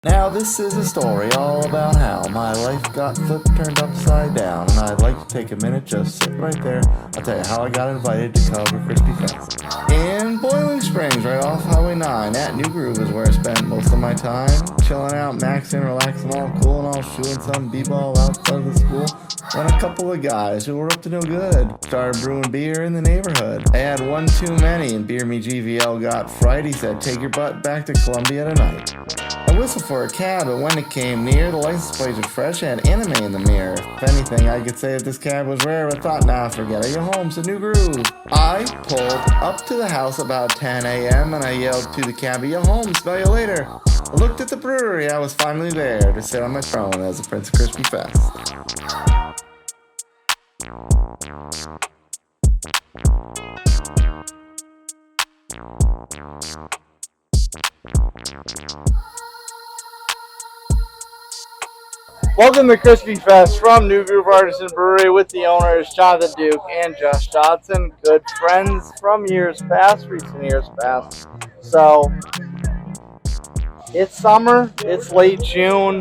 Now this is a story all about how my life got turned upside down, and I'd like to take a minute, just sit right there. I'll tell you how I got invited to cover Crispifest. In Boiling Springs, right off Highway 9, at New Groove is where I spent most of my time, chilling out, maxing, relaxing, all cool and all, shooting some b-ball outside of the school. When a couple of guys who were up to no good started brewing beer in the neighborhood. They had one too many, and beermegvl got fright. He said, "Take your butt back to Columbia tonight." I whistled for a cab, but when it came near, the license plate was fresh and had anime in the mirror. If anything, I could say that this cab was rare, but thought, nah, forget it, you're home, so New Groove. I pulled up to the house about 10 a.m. and I yelled to the cab, "You home, smell you later." I looked at the brewery, I was finally there to sit on my throne as the Prince of Crispifest. Welcome to Crispifest from New Groove Artisan Brewery with the owners Jonathan Duke and Josh Dodson, good friends from years past, recent years past. So it's summer, it's late June.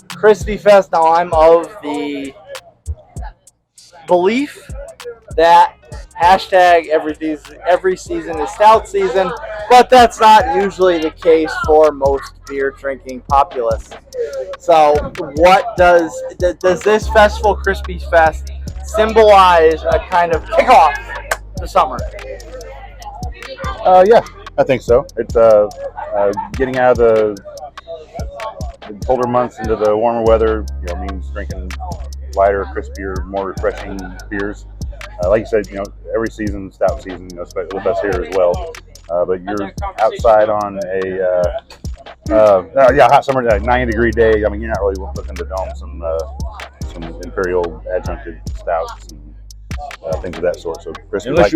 Crispifest. Now I'm of the belief that hashtag every season is stout season, but that's not usually the case for most beer drinking populace. So what does this festival, Crispifest, symbolize a kind of kickoff to summer? Yeah, I think so. It's getting out of the colder months into the warmer weather. Means drinking lighter, crispier, more refreshing beers. Like you said, every season, stout season, with us here as well. But you're outside on a hot summer, 90-degree day. I mean, you're not really looking to dome some imperial adjuncted stouts and things of that sort. So unless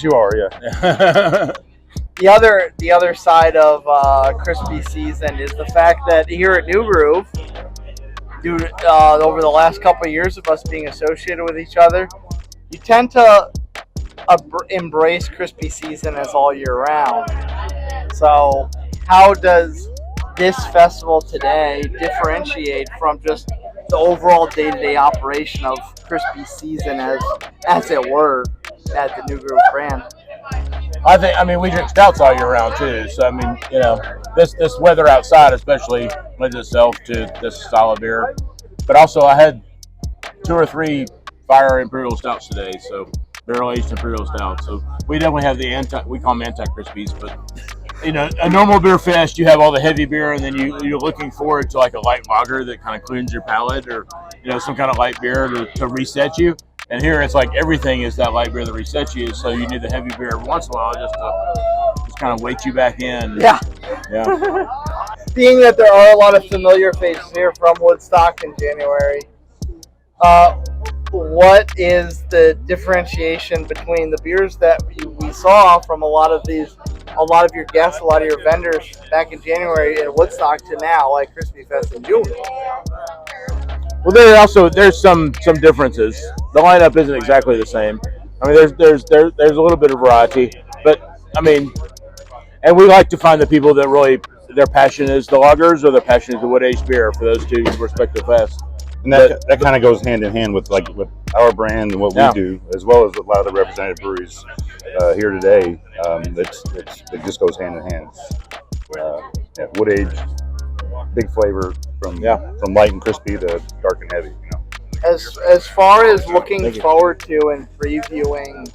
you are, yeah. The other side of Crispi SZN is the fact that here at New Groove, over the last couple of years of us being associated with each other, you tend to embrace Crispi SZN as all year round. So how does this festival today differentiate from just the overall day-to-day operation of Crispi SZN as it were at the New Groove brand? I mean, we drink stouts all year round too. So I mean, this weather outside especially lends itself to this style of beer. But also, I had 2 or 3 fire imperial stouts today, so barrel-aged imperial stouts. So we definitely have we call them anti-crispies, but a normal beer fest, you have all the heavy beer, and then you're looking forward to like a light lager that kind of cleans your palate, or some kind of light beer to reset you. And here it's like everything is that light beer that resets you, so you need the heavy beer every once in a while just to kind of wake you back in. Yeah. Being that there are a lot of familiar faces here from Woodstock in January, what is the differentiation between the beers that we saw from a lot of your guests, a lot of your vendors back in January in Woodstock to now, like Crispifest in June? Well, there's some differences. The lineup isn't exactly the same. I mean, there's a little bit of variety, but I mean, and we like to find the people that really their passion is the lagers or their passion is the wood-aged beer for those two respective fests. And that kind of goes hand in hand with with our brand and what we do, as well as a lot of the represented breweries here today. It just goes hand in hand. Wood aged, big flavor from light and crispy to dark and heavy. As far as looking forward to and previewing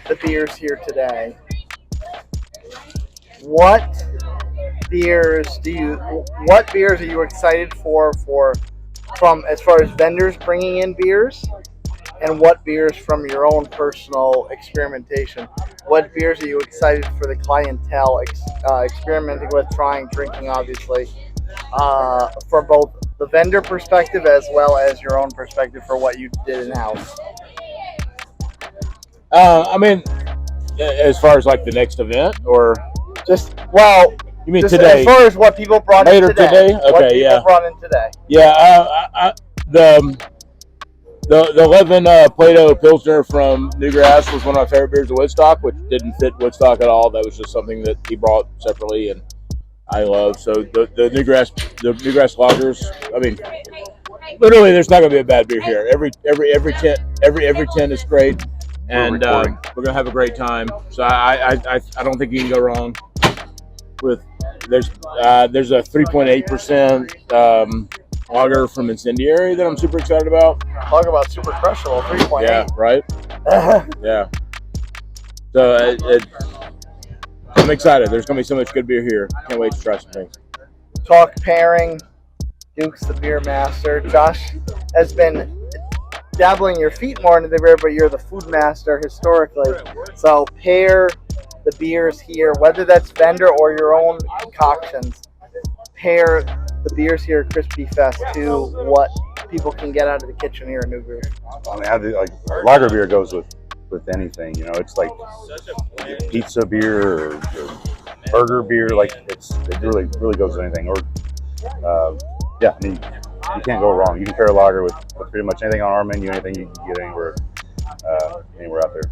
the beers here today, what beers are you excited for from as far as vendors bringing in beers, and what beers from your own personal experimentation? What beers are you excited for the clientele experimenting with, trying, drinking, obviously, for both the vendor perspective as well as your own perspective for what you did in-house? I mean, as far as like the next event, or you mean just today? As far as what people brought in today. Brought in today. Yeah, the 11 Plato Pilsner from Newgrass was one of my favorite beers of Woodstock, which didn't fit Woodstock at all. That was just something that he brought separately, and I love. So the Newgrass lagers. I mean, literally, there's not going to be a bad beer here. Every tent is great, and we're going to have a great time. So I don't think you can go wrong with. There's a 3.8% lager from Incendiary that I'm super excited about. Talk about super crushable, 3.8. Yeah, right. Yeah. So I'm excited. There's going to be so much good beer here. Can't wait to try some things. Talk pairing. Duke's the beer master. Josh has been dabbling your feet more into the beer, but you're the food master historically. So pair the beers here, whether that's vendor or your own concoctions. Pair the beers here at Crispifest to what people can get out of the kitchen here in New Groove. I mean, lager beer goes with anything. You know, it's like pizza beer or burger beer. Like it really goes with anything. Or yeah, I mean, you can't go wrong. You can pair a lager with pretty much anything on our menu, anything you can get anywhere out there.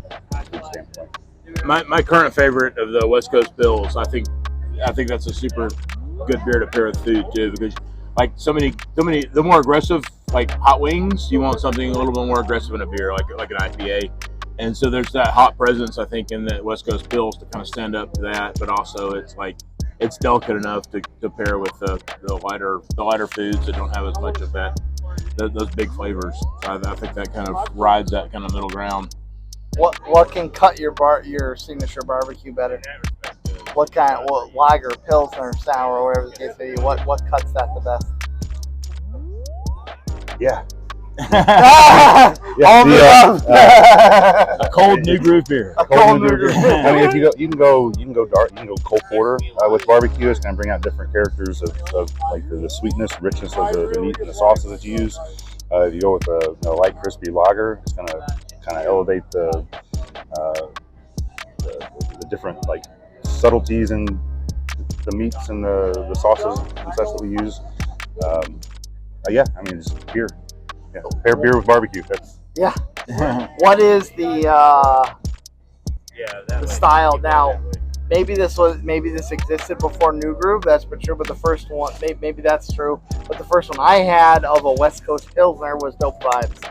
Food standpoint. My current favorite of the West Coast Bills, I think that's a super good beer to pair with food too, because like so many the more aggressive like hot wings, you want something a little bit more aggressive in a beer like an IPA, and so there's that hot presence I think in the West Coast Bills to kind of stand up to that, but also it's delicate enough to pair with the lighter foods that don't have as much of those big flavors. So I think that kind of rides that kind of middle ground. What can cut your signature barbecue better? What lager, Pilsner, sour, whatever the case may be? What cuts that the best? Yeah. A cold New Groove beer. A cold New Groove beer. I mean, if you can go dark, you can go cold porter with barbecue. It's going to bring out different characters of like the sweetness, richness of the meat and the sauces that you use. If you go with a light, crispy lager, it's going to kind of elevate the different like subtleties in the meats and the sauces and such that we use. Yeah, I mean, it's beer. Yeah, pair beer with barbecue. Yeah. What is the style now? Maybe this existed before New Groove. That's for true. But the first one, maybe that's true. But the first one I had of a West Coast Pilsner was Dope Vibes.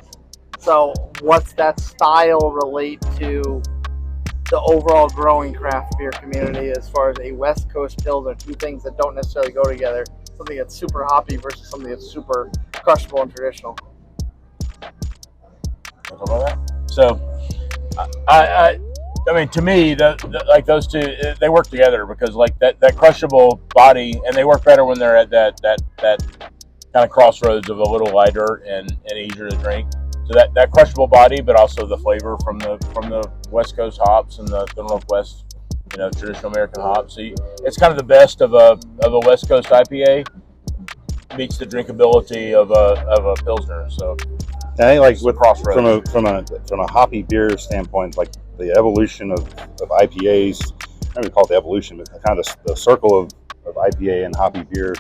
So, what's that style relate to the overall growing craft beer community as far as a West Coast Pilsner? Two things that don't necessarily go together. Something that's super hoppy versus something that's super crushable and traditional. So, I mean, to me, like those two, they work together because like that crushable body, and they work better when they're at that kind of crossroads of a little lighter and easier to drink. So that crushable body, but also the flavor from the West Coast hops and the Northwest, traditional American hops. So it's kind of the best of a West Coast IPA meets the drinkability of a Pilsner. So. I think like from a hoppy beer standpoint, like the evolution of IPAs, I don't even call it the evolution, but kind of the circle of IPA and hoppy beer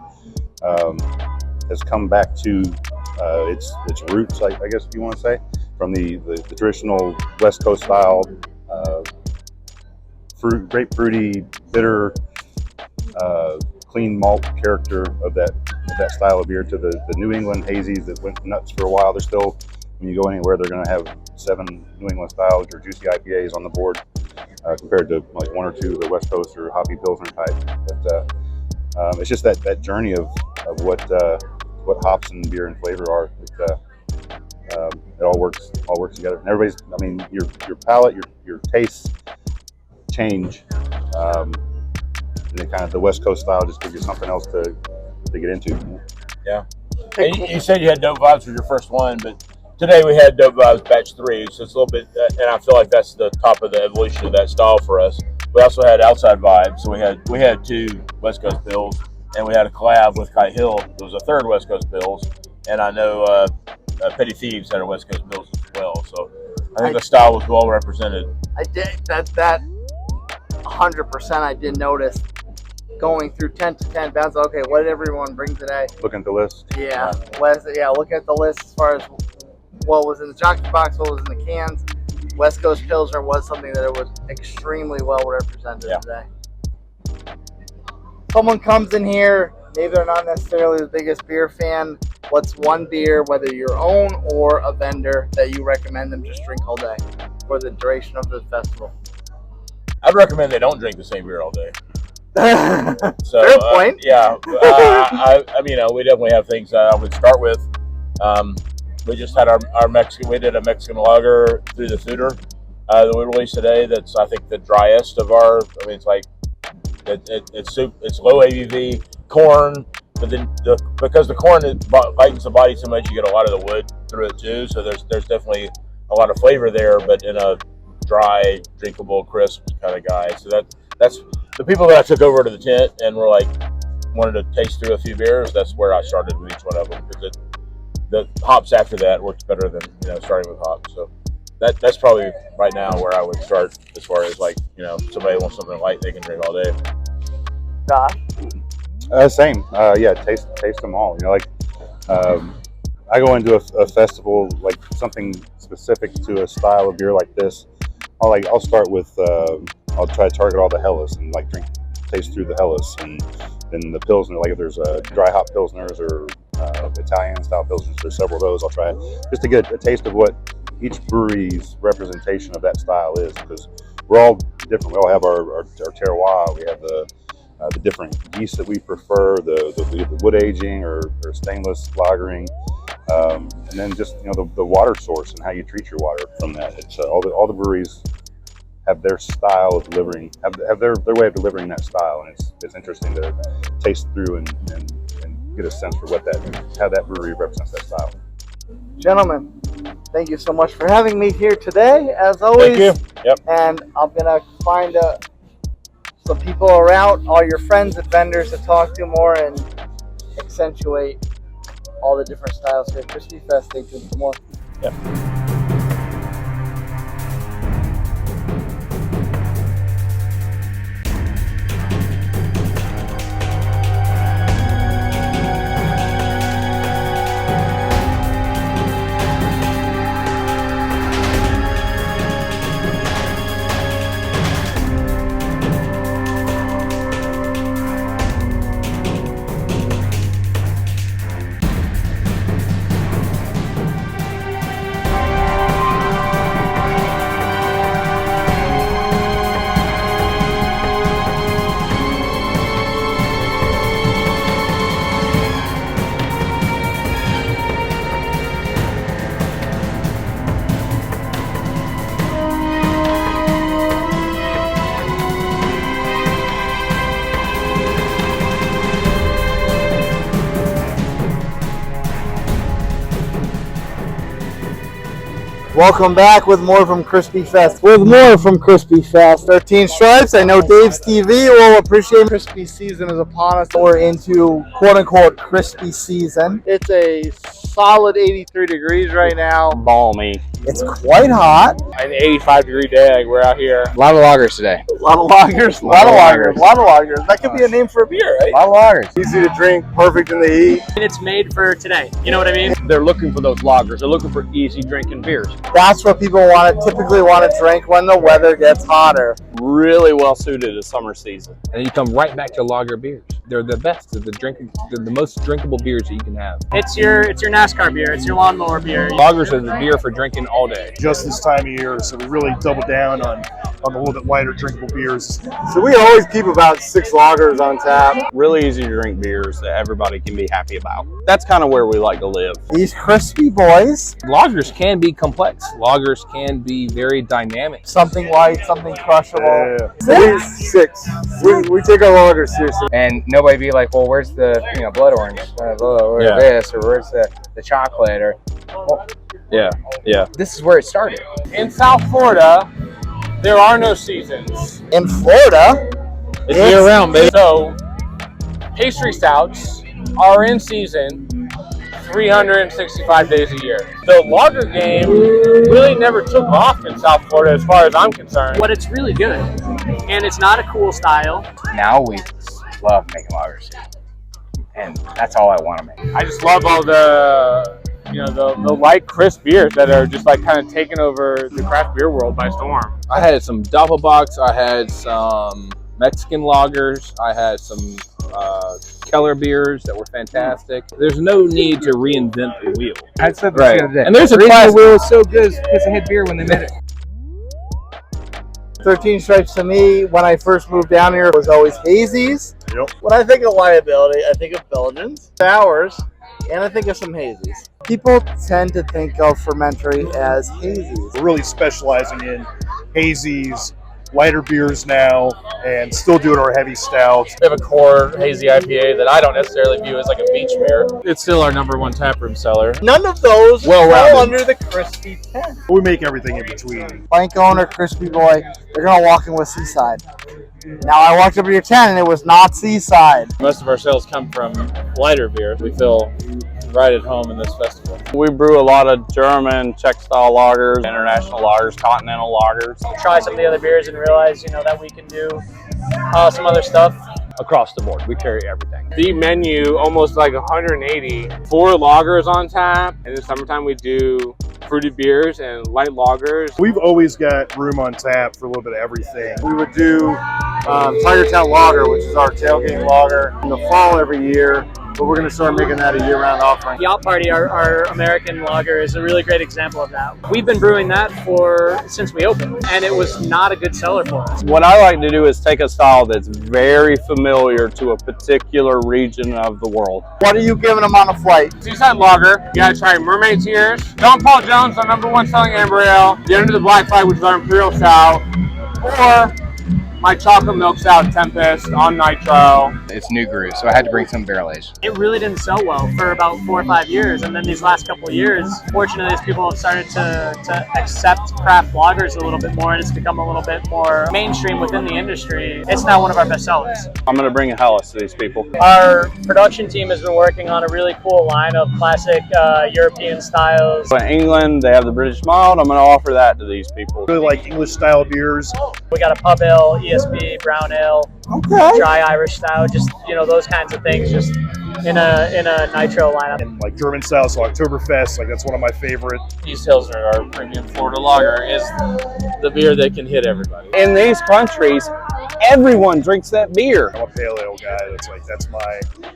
has come back to its roots, I guess if you want to say, from the traditional West Coast style, grapefruity, bitter, clean malt character of that style of beer to the New England hazies that went nuts for a while. They're still, when you go anywhere, they're going to have 7 New England styles or juicy IPAs on the board compared to like 1 or 2 of the West Coast or hoppy Pilsner type. But it's just that journey of what hops and beer and flavor are. It all works together. And everybody's, I mean, your palate, your tastes change. And the West Coast style just gives you something else to get into. Yeah. And you said you had Dope Vibes for your first one, but today we had Dope Vibes Batch 3, so it's a little bit, and I feel like that's the top of the evolution of that style for us. We also had Outside Vibes, so we had 2 West Coast Bills, and we had a collab with Kite Hill. There was a 3rd West Coast Bills, and I know Petty Thieves had a West Coast Bills as well. So I think the style was well represented. I did that 100%. I did notice. Going through 10 to 10 bounds. Okay, what did everyone bring today? Looking at the list. Yeah, looking at the list as far as what was in the jockey box, what was in the cans. West Coast Pilsner was something that it was extremely well represented today. someone comes in here, maybe they're not necessarily the biggest beer fan. What's one beer, whether your own or a vendor, that you recommend them just drink all day for the duration of the festival? I'd recommend they don't drink the same beer all day. So, Fair point. Yeah, I mean, we definitely have things I would start with. We just had our Mexican. We did a Mexican lager through the foeder that we released today. That's, I think, the driest of our. I mean, it's like it's soup. It's low ABV corn, but then because the corn lightens the body so much, you get a lot of the wood through it too. So there's definitely a lot of flavor there, but in a dry, drinkable, crisp kind of guy. So that's the people that I took over to the tent and were like wanted to taste through a few beers. That's where I started with each one of them, because the hops after that works better than starting with hops. So that's probably right now where I would start, as far as like somebody wants something light they can drink all day. Josh? Same. Yeah, taste them all. I go into a festival, like something specific to a style of beer like this. I'll start with I'll try to target all the Hellas and taste through the Hellas, and then the Pilsner. Like if there's dry hop Pilsners or Italian style Pilsners, there's several of those. I'll try just to get a taste of what each brewery's representation of that style is, because we're all different. We all have our terroir. We have the different yeast that we prefer, the wood aging or stainless lagering, and then just the water source and how you treat your water from that. It's all the breweries have their style of delivering, have their way of delivering that style, and it's interesting to taste through and get a sense for how that brewery represents that style. Gentlemen, thank you so much for having me here today, as always. Thank you. Yep. And I'm gonna find some people around, all your friends and vendors, to talk to more and accentuate all the different styles here at Crispifest. Stay tuned for more. Yep. Welcome back with more from Crispifest. 13 Stripes. I know Dave's TV will appreciate Crispi season is upon us. We're into quote-unquote Crispi season. It's a solid 83 degrees right now. Balmy. It's quite hot. An 85-degree day. We're out here. A lot of lagers today. A lot of lagers. That could be a name for a beer, right? A lot of lagers. Easy to drink, perfect in the heat. And it's made for today. You know what I mean? They're looking for those lagers. They're looking for easy drinking beers. That's what people typically want to drink when the weather gets hotter. Really well suited to summer season. And you come right back to lager beers. They're the best. They're the most drinkable beers that you can have. It's your NASCAR beer. It's your lawnmower beer. Lagers are the beer for drinking all day. Just this time of year, so we really double down on the little bit lighter drinkable beers. So we always keep about 6 lagers on tap. Really easy to drink beers that everybody can be happy about. That's kind of where we like to live. These crispy boys. Lagers can be complex. Lagers can be very dynamic. Something light, something crushable. Yeah. 6. We take our lagers seriously. And nobody be like, well, where's the blood orange? Or this, or where's the chocolate? Or Yeah. this is where it started. In South Florida, there are no seasons. In Florida, It's year round, baby. So, pastry stouts are in season 365 days a year. The lager game really never took off in South Florida as far as I'm concerned. But it's really good. And it's not a cool style. Now we just love making lagers. And that's all I want to make. I just love all the light, crisp beers that are just like kind of taking over the craft beer world by storm. I had some Doppelbocks. I had some Mexican lagers. I had some Keller beers that were fantastic. There's no need to reinvent the wheel. I said this Right. the other day. And there's a the reason class- the wheel was so good is because they had beer when they made it. 13 Stripes to me, when I first moved down here, was always hazies. Yep. When I think of Liability, I think of Belgians, sours, and I think of some hazies. People tend to think of Fermentory as hazies. We're really specializing in hazies, lighter beers now, and still doing our heavy stouts. We have a core hazy IPA that I don't necessarily view as like a beach beer. It's still our #1 taproom seller. None of those Well-rounded. fall under the crispy tent. We make everything in between. Plankowner, Crispy Boy, they're going to walk in with Seaside. Now, I walked up to your tent and it was not Seaside. Most of our sales come from lighter beers. We feel right at home in this festival. We brew a lot of German, Czech-style lagers, international lagers, continental lagers. Try some of the other beers and realize, that we can do some other stuff. Across the board, we carry everything. The menu, almost like 180. 4 lagers on tap. In the summertime, we do fruited beers and light lagers. We've always got room on tap for a little bit of everything. We would do Tiger Town Lager, which is our tailgate lager, in the fall every year. But we're going to start making that a year-round offering. Yacht Party, our American lager, is a really great example of that. We've been brewing that since we opened, and it was not a good seller for us. What I like to do is take a style that's very familiar to a particular region of the world. What are you giving them on a flight? Seaside Lager, you gotta try Mermaid Tears. John Paul Jones, our #1 selling amber ale. The Under the Black Flag, which is our Imperial Stout. Or my chocolate milk stout Tempest on nitro. It's new brew, so I had to bring some barrel age. It really didn't sell well for about 4 or 5 years, and then these last couple of years, fortunately, as people have started to accept craft lagers a little bit more, and it's become a little bit more mainstream within the industry, it's now one of our best sellers. I'm going to bring a Hellas to these people. Our production team has been working on a really cool line of classic European styles. In England, they have the British mild. I'm going to offer that to these people. Really like English-style beers. We got a pub ale, ESB, brown ale, dry Irish stout, just those kinds of things, just in a nitro lineup. And like German style, so Oktoberfest, like that's one of my favorite. East Pilsner, our premium Florida lager, is the beer that can hit everybody. In these countries, everyone drinks that beer. I'm a pale ale guy.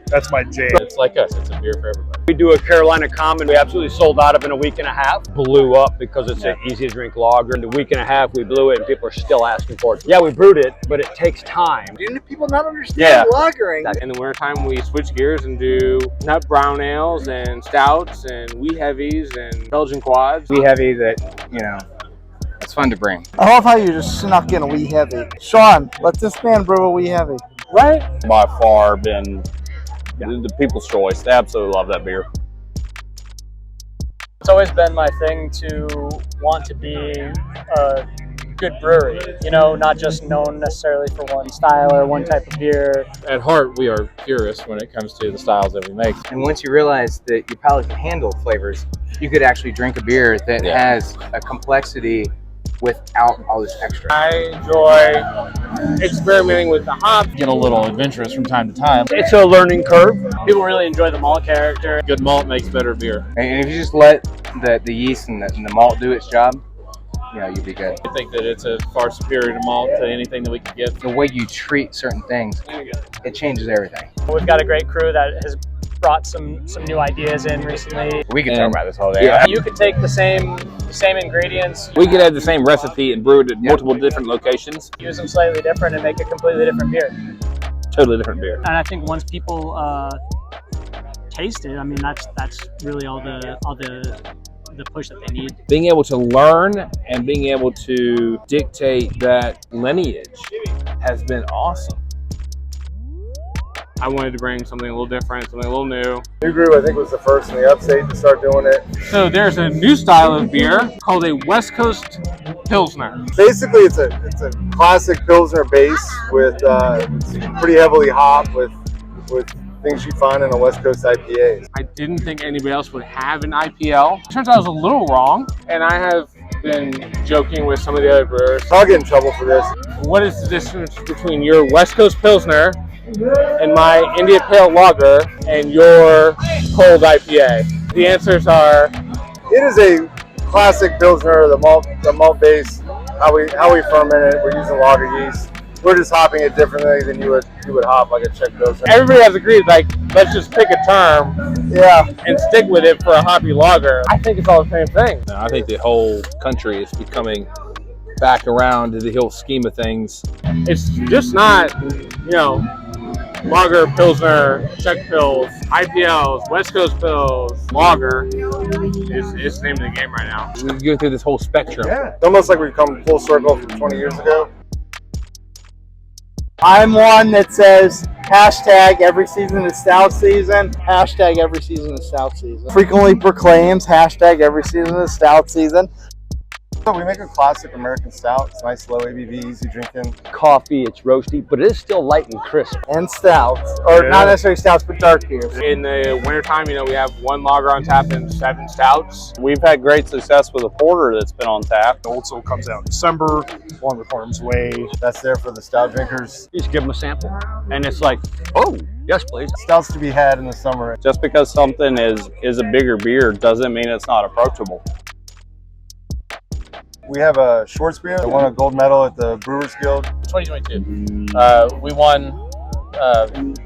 That's my jam. It's like us, it's a beer for everybody. We do a Carolina Common. We absolutely sold out of in a week and a half. Blew up because it's an easy to drink lager. In a week and a half, we blew it, and people are still asking for it. Yeah, we brewed it, but it takes time. Didn't people not understand lagering? In the wintertime, we switch gears and do nut brown ales and stouts and wee heavies and Belgian quads. Wee heavy that, it's fun to bring. I love how you just snuck in a wee heavy. Sean, let this man brew a wee heavy. Right? By far been the people's choice. They absolutely love that beer. It's always been my thing to want to be a good brewery, not just known necessarily for one style or one type of beer. At heart, we are purists when it comes to the styles that we make. And once you realize that your palate can handle flavors, you could actually drink a beer that has a complexity without all this extra. I enjoy experimenting with the hops. Get a little adventurous from time to time. It's a learning curve. People really enjoy the malt character. Good malt makes better beer. And if you just let the yeast and the malt do its job, you'll be good. I think that it's a far superior to malt to anything that we could get. The way you treat certain things, it changes everything. We've got a great crew that has brought some new ideas in recently. We could talk about this all day. Yeah. You could take the same ingredients, We could have the same recipe and brew it at multiple different locations. use them slightly different, and make a completely different beer. Totally different beer. And I think once people taste it, that's really all the push that they need. Being able to learn and being able to dictate that lineage has been awesome. I wanted to bring something a little different, something a little new. New Brew, I think, was the first in the upstate to start doing it. So there's a new style of beer called a West Coast Pilsner. Basically, it's a classic Pilsner base with pretty heavily hopped with things you find in a West Coast IPA. I didn't think anybody else would have an IPL. Turns out I was a little wrong, and I have been joking with some of the other brewers. I'll get in trouble for this. What is the difference between your West Coast Pilsner and my India Pale Lager and your cold IPA? The answers are... It is a classic Pilsner, the malt base, how we ferment it. We're using lager yeast. we're just hopping it differently than you would hop like a Czech Pilsner. Everybody has agreed, like, let's just pick a term, and stick with it for a hoppy lager. I think it's all the same thing. No, I think the whole country is becoming back around to the whole scheme of things. It's just not, you know, lager, Pilsner, Czech Pils, IPLs, West Coast Pils. Lager is the name of the game right now. We go through this whole spectrum. Yeah, it's almost like we've come full circle from 20 years ago. I'm one that says hashtag every season is stout season. Hashtag every season is stout season. Frequently proclaims hashtag every season is stout season. So we make a classic American stout. It's nice, low ABV, easy drinking. Coffee, it's roasty, but it is still light and crisp. And stouts, or not necessarily stouts, but dark beers. In the wintertime, you know, we have 1 lager on tap and 7 stouts. We've had great success with a porter that's been on tap. The Old Soul comes out in December, along with Harm's Way. That's there for the stout drinkers. You just give them a sample, and it's like, oh, yes, please. Stouts to be had in the summer. Just because something is a bigger beer doesn't mean it's not approachable. We have a Schwartz beer that won a gold medal at the Brewers Guild. 2022. We won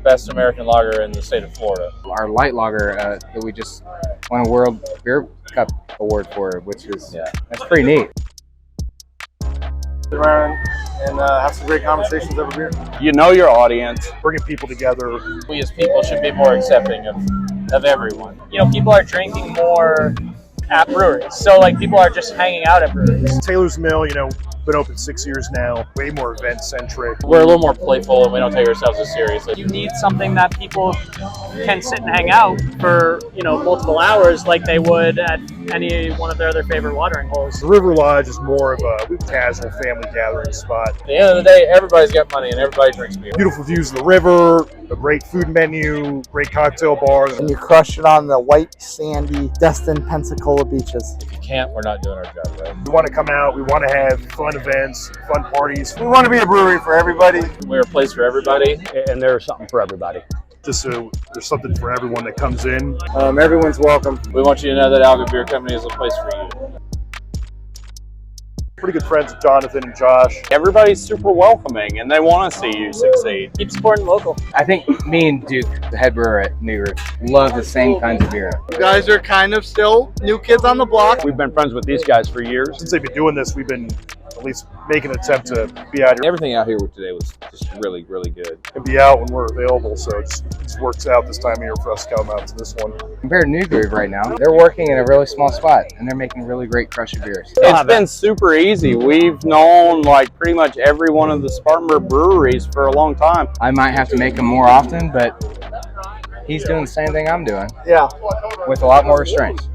Best American Lager in the state of Florida. Our light lager that we just won a World Beer Cup award for, which is that's pretty neat. Sit around and have some great conversations over beer. You know your audience. Bringing people together. We as people should be more accepting of everyone. You know, people are drinking more at breweries. So like people are just hanging out at breweries. Taylor's Mill, you know, been open 6 years now. Way more event centric. We're a little more playful and we don't take ourselves as seriously. You need something that people can sit and hang out for, you know, multiple hours like they would at any one of their other favorite watering holes. The River Lodge is more of a casual family gathering spot. At the end of the day, everybody's got money and everybody drinks beer. Beautiful views of the river, a great food menu, great cocktail bar. And you crush it on the white, sandy, Destin, Pensacola beaches. If you can't, we're not doing our job right. We want to come out, we want to have fun events, fun parties. We want to be a brewery for everybody. We're a place for everybody. And there's something for everybody. Just so there's something for everyone that comes in. Everyone's welcome. We want you to know that Alga Beer Company is a place for you. Pretty good friends with Jonathan and Josh. Everybody's super welcoming and they want to see you succeed. Keep supporting local. I think me and Duke, the head brewer at New York, love the same kinds of beer. You guys are kind of still new kids on the block. We've been friends with these guys for years. Since they've been doing this, we've been at least make an attempt to be out here. Everything out here today was just really, really good. And be out when we're available, so it just works out this time of year for us to come out to this one. Compared to New Groove right now, they're working in a really small spot, and they're making really great crusher beers. It's been super easy. We've known like pretty much every one of the Spartanburg breweries for a long time. I might have to make them more often, but he's doing the same thing I'm doing. Yeah. With a lot more restraints.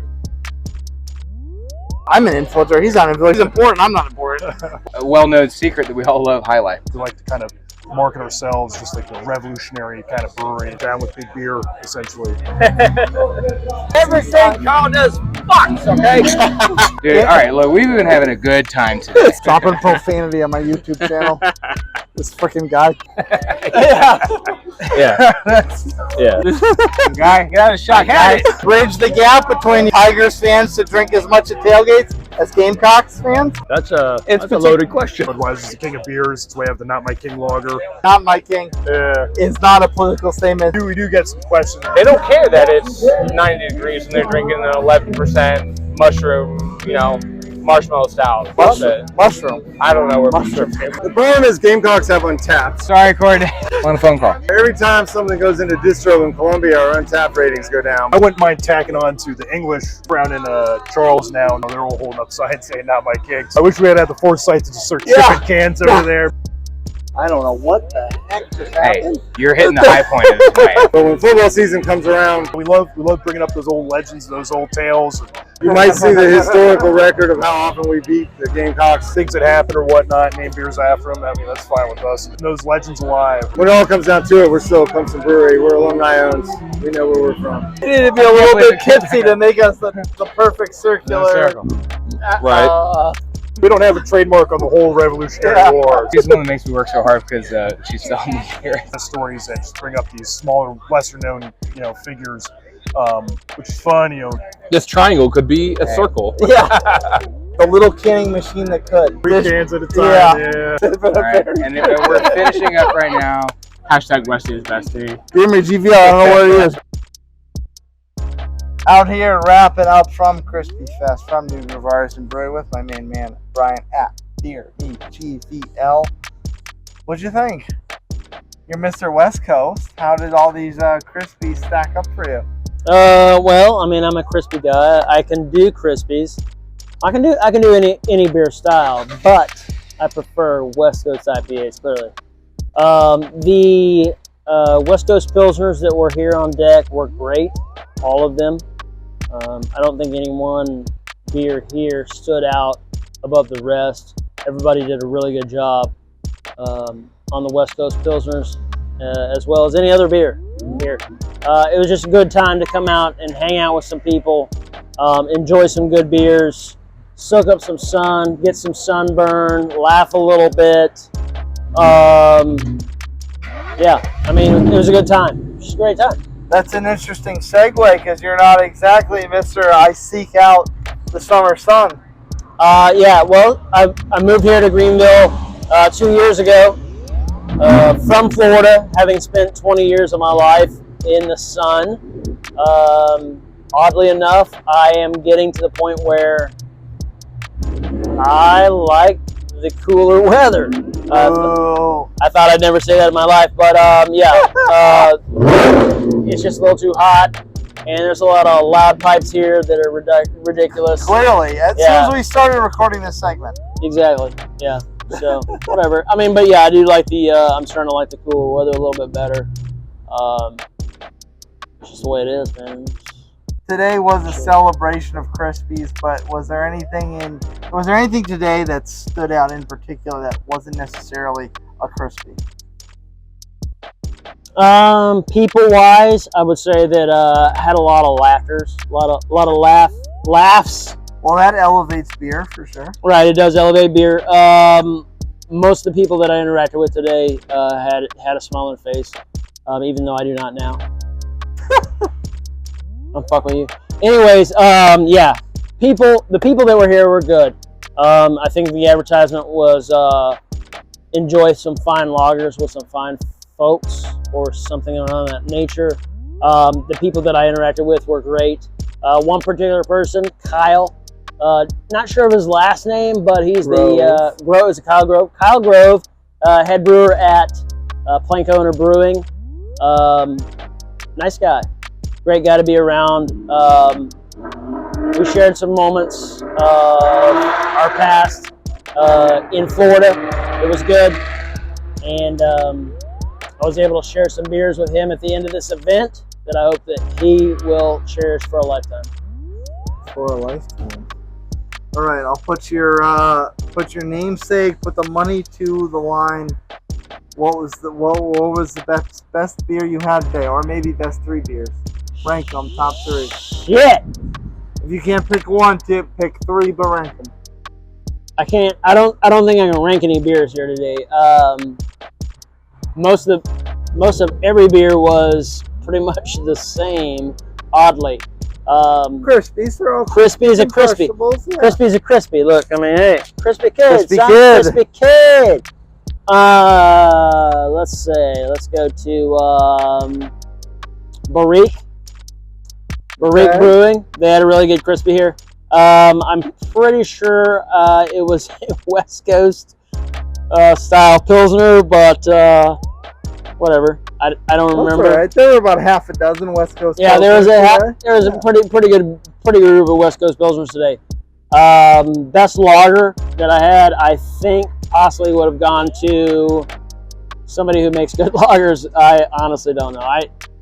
I'm an influencer. He's not an influencer. He's important. I'm not important. A well-known secret that we all love, High Life. We like to kind of market ourselves just like a revolutionary kind of brewery, down with big beer, essentially. Everything called us fucks, okay? Dude, all right, look, we've been having a good time today. Stopping profanity on my YouTube channel. This freaking guy. Guy, get out of shot, guys. Bridge the gap between Tigers fans to drink as much at tailgates as Gamecocks fans. That's a loaded question. Budweiser is the king of beers. It's way of the Not My King lager. Not My King. It's not a political statement. We do get some questions. They don't care that it's 90 degrees and they're drinking an 11% mushroom, you know, marshmallow stout. Mushroom. I don't know where mushrooms came from. The problem is Gamecocks have Untapped. Sorry, Courtney. On a phone call. Every time something goes into distro in Columbia, our Untapped ratings go down. I wouldn't mind tacking on to the English Brown in Charles now. They're all holding up signs saying Not My King. I wish we had the foresight to just start shipping cans over there. I don't know what the heck just happened. Hey, you're hitting the high point of this night. But when football season comes around, we love bringing up those old legends, those old tales. You might see the historical record of how often we beat the Gamecocks. Things that happen or whatnot, name beers after them. I mean, that's fine with us. Those legends alive. When it all comes down to it, we're still a Clemson brewery. We're alumni owned. We know where we're from. We need to be a little bit tipsy to make us the perfect circular. Right. We don't have a trademark on the whole Revolutionary War. She's the one that makes me work so hard because she's selling me beer. The stories that just bring up these smaller, lesser-known, figures, which is fun. This triangle could be a circle. Yeah. The little canning machine that could. 3 cans at a time. Yeah. All right, and we're finishing up right now. Hashtag Westy is bestie. beermegvl, I don't know where he is. Out here wrapping up from Crispifest, from New Groove Artisan Brewery with my main man, Bryon at beermegvl. What'd you think? You're Mr. West Coast. How did all these Crispies stack up for you? Well, I mean, I'm a crispy guy. I can do Crispies. I can do any beer style, but I prefer West Coast IPAs, clearly. The West Coast Pilsners that were here on deck were great, all of them. I don't think any one beer here stood out above the rest. Everybody did a really good job on the West Coast Pilsners, as well as any other beer here. It was just a good time to come out and hang out with some people, enjoy some good beers, soak up some sun, get some sunburn, laugh a little bit. Yeah, I mean, it was a good time. Just a great time. That's an interesting segue because you're not exactly Mr. I seek out the summer sun. Yeah, well, I moved here to Greenville 2 years ago from Florida, having spent 20 years of my life in the sun. Oddly enough, I am getting to the point where I like the cooler weather. I thought I'd never say that in my life, but yeah, it's just a little too hot, and there's a lot of loud pipes here that are ridiculous. Clearly, as soon as we started recording this segment. Exactly, yeah, so whatever. I mean, but yeah, I do like the, I'm starting to like the cooler weather a little bit better. It's just the way it is, man. Today was a celebration of Crispies, but was there anything today that stood out in particular that wasn't necessarily a Crispy? People wise, I would say that had a lot of laughters, a lot of laughs. Well, that elevates beer for sure. Right, it does elevate beer. Most of the people that I interacted with today had a smile on their face, even though I do not now. I'm fucking with you. Anyways, yeah, the people that were here were good. I think the advertisement was enjoy some fine lagers with some fine folks or something around that nature. The people that I interacted with were great. One particular person, Kyle, not sure of his last name, but he's Kyle Grove. Kyle Grove, head brewer at Plankowner Brewing. Nice guy. Great guy to be around. We shared some moments of our past in Florida. It was good, and I was able to share some beers with him at the end of this event that I hope that he will cherish for a lifetime. For a lifetime. All right, I'll put your namesake, put the money to the line. What was the best beer you had today, or maybe best 3 beers? Rank them, top 3. Shit! If you can't pick one, pick 3, but rank them. I can't. I don't think I can rank any beers here today. Most of every beer was pretty much the same. Oddly, Crispies. They're all crispy is a crispy. Yeah. Crispy is a crispy. Look, I mean, hey, crispy kid, Crispy kid. Crispy kid. Let's say, let's go to Brewing. Okay. Brewing. They had a really good crispy here. I'm pretty sure it was a West Coast style Pilsner, but whatever. I don't remember. That's all right. There were about half a dozen West Coast. Yeah, there was Pilsners a pretty good group of West Coast Pilsners today. Best lager that I had, I think, possibly would have gone to somebody who makes good lagers. I honestly don't know.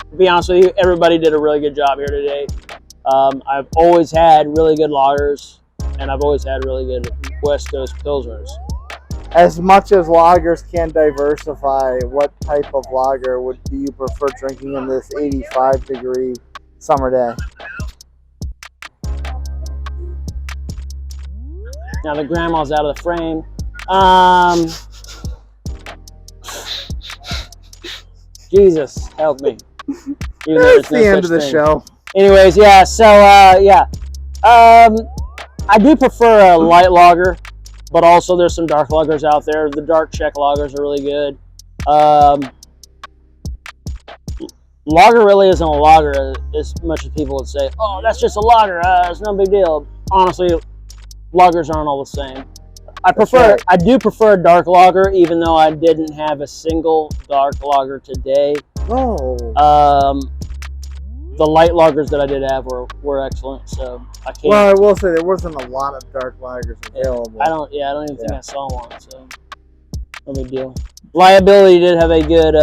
To be honest with you, everybody did a really good job here today. I've always had really good lagers, and I've always had really good West Coast Pilsners. As much as lagers can diversify, what type of lager do you prefer drinking in this 85-degree summer day? Now the grandma's out of the frame. Jesus, help me. It's the end of the show. Anyways, yeah. So yeah, I I do prefer a light lager, but also there's some dark lagers out there. The dark Czech lagers are really good. Lager really isn't a lager as much as people would say, oh, that's just a lager, it's no big deal. Honestly, lagers aren't all the same. I do prefer a dark lager, even though I didn't have a single dark lager today. Oh. The light lagers that I did have were excellent, so I can't. Well, I will say there wasn't a lot of dark lagers available. I don't even think I saw one, so no big deal. Liability did have a good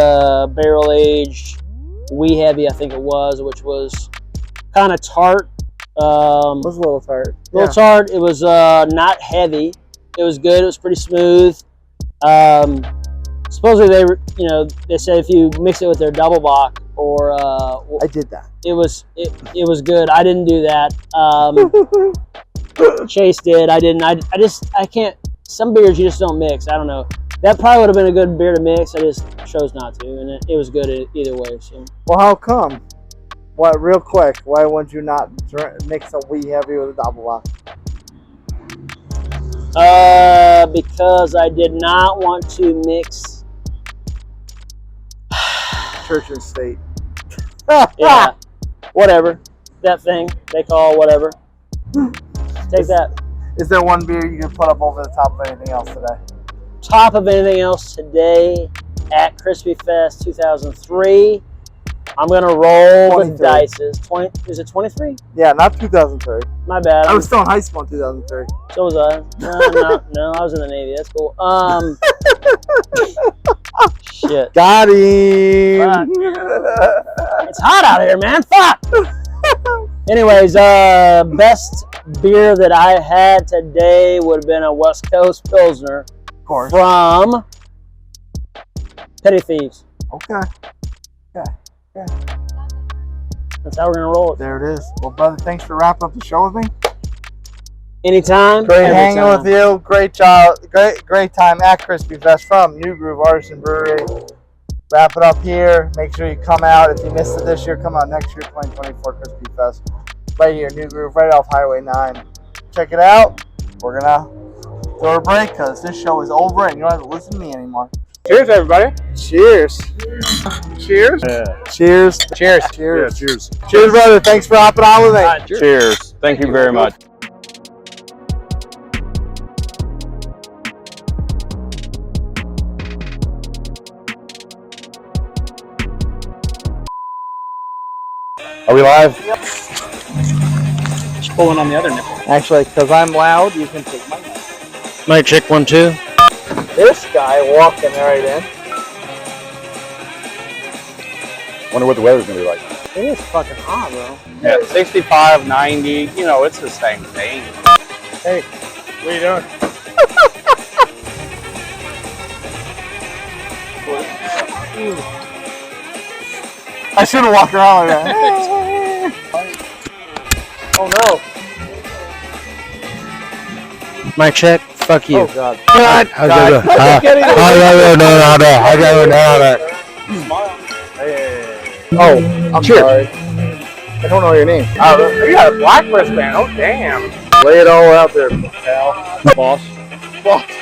barrel aged wee heavy, I think it was, which was kind of tart. It was a little tart. Tart. It was not heavy. It was good. It was pretty smooth. Supposedly they said if you mix it with their double bock or I did that. It was good. I didn't do that. Chase did. I didn't. I can't. Some beers you just don't mix. I don't know. That probably would have been a good beer to mix. I just chose not to, and it was good either way. So. Well, how come? What? Real quick, why would you not mix a wee heavy with a double bock? Because I did not want to mix church and state. Yeah, whatever. That thing they call whatever. Take that. Is there one beer you can put up over the top of anything else today? Top of anything else today at Crispifest 2003. I'm gonna roll 23. the dices. 20? Is it 23? Yeah, not 2003. My bad. I was still in high school in 2003. So was I. No, I was in the Navy. That's cool. Shit. Got him. Fuck. It's hot out here, man. Fuck. Anyways, best beer that I had today would have been a West Coast Pilsner. Of course. From Petty Thieves. Okay. That's how we're gonna roll it. There it is. Well, brother, thanks for wrapping up the show with me. Anytime. Great hanging with you. Great job. Great time at Crispifest from New Groove Artisan Brewery. Wrap it up here. Make sure you come out. If you missed it this year, come out next year, 2024 Crispifest. Right here, New Groove, right off Highway 9. Check it out. We're gonna throw a break because this show is over and you don't have to listen to me anymore. Cheers, everybody. Cheers. Cheers. Yeah. Cheers. Cheers. Cheers. Yeah, cheers. Cheers, brother. Thanks for hopping on with me. Cheers. Thank you very much. Are we live? Just pulling on the other nipple. Actually, because I'm loud, you can take my mic. Mic check 1 2. This guy walking right in. Wonder what the weather's gonna be like. It is fucking hot, bro. Yeah, 65, 90. You know, it's the same thing. Hey, what are you doing? I should have walked around like that. Oh no. Mic check. Fuck you. Oh god. God. God. Oh, I'm Cheers. sorry. I don't know your name. Oh, you got a black wristband. Oh, damn. Lay it all out there, pal. Boss.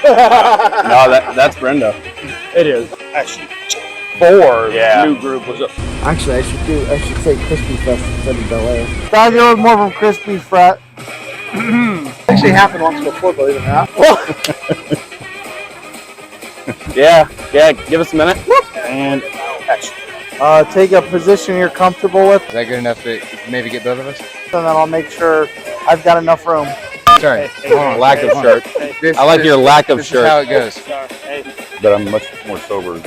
No, that's Brenda. It is. Actually, 4. Yeah. New group was up. Actually, I should say Crispifest instead of Bel Air. Guys, you know more from Crispifest. Actually happened once before, believe it or not. Yeah, give us a minute. And action. Take a position you're comfortable with, Is that good enough to maybe get both of us? and then I'll make sure I've got enough room. Sorry. Lack of shirt. I like your lack of This is how shirt. it goes. But I'm much more sober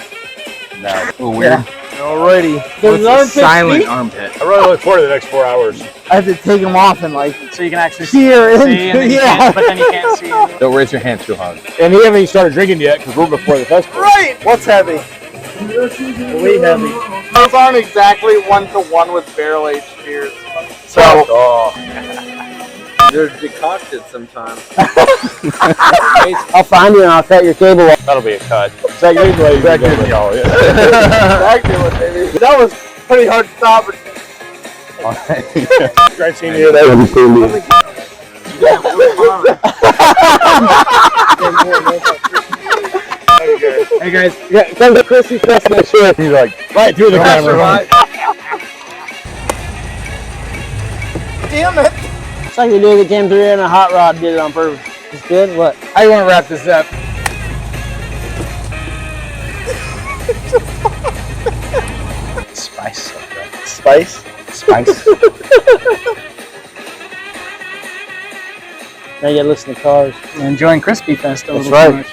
now. Ooh, weird. Alrighty. What's a silent armpit? I really look forward to the next 4 hours. I have to take them off and like So you can actually peer see, into and then you can't, but then you can't see. Don't raise your hand too hard. And he hasn't even started drinking yet because we're before the festival. Right! What's heavy? Way heavy. Those aren't exactly 1-to-1 with barrel-aged beers. So, They're decocted sometimes. I'll find you and I'll cut your cable off. That'll be a cut. Back in, ladies and gentlemen. back to it, baby. That was pretty hard to stop. Great seeing you. Hey guys, come to Crispifest next year. He's like right through the camera. Damn it! It's like the dude that came through here in a hot rod did it on purpose. It's good? What? How you want to wrap this up? Spice. Spice? Spice. Now you gotta listen to cars. We're enjoying Crispifest a little right. too much.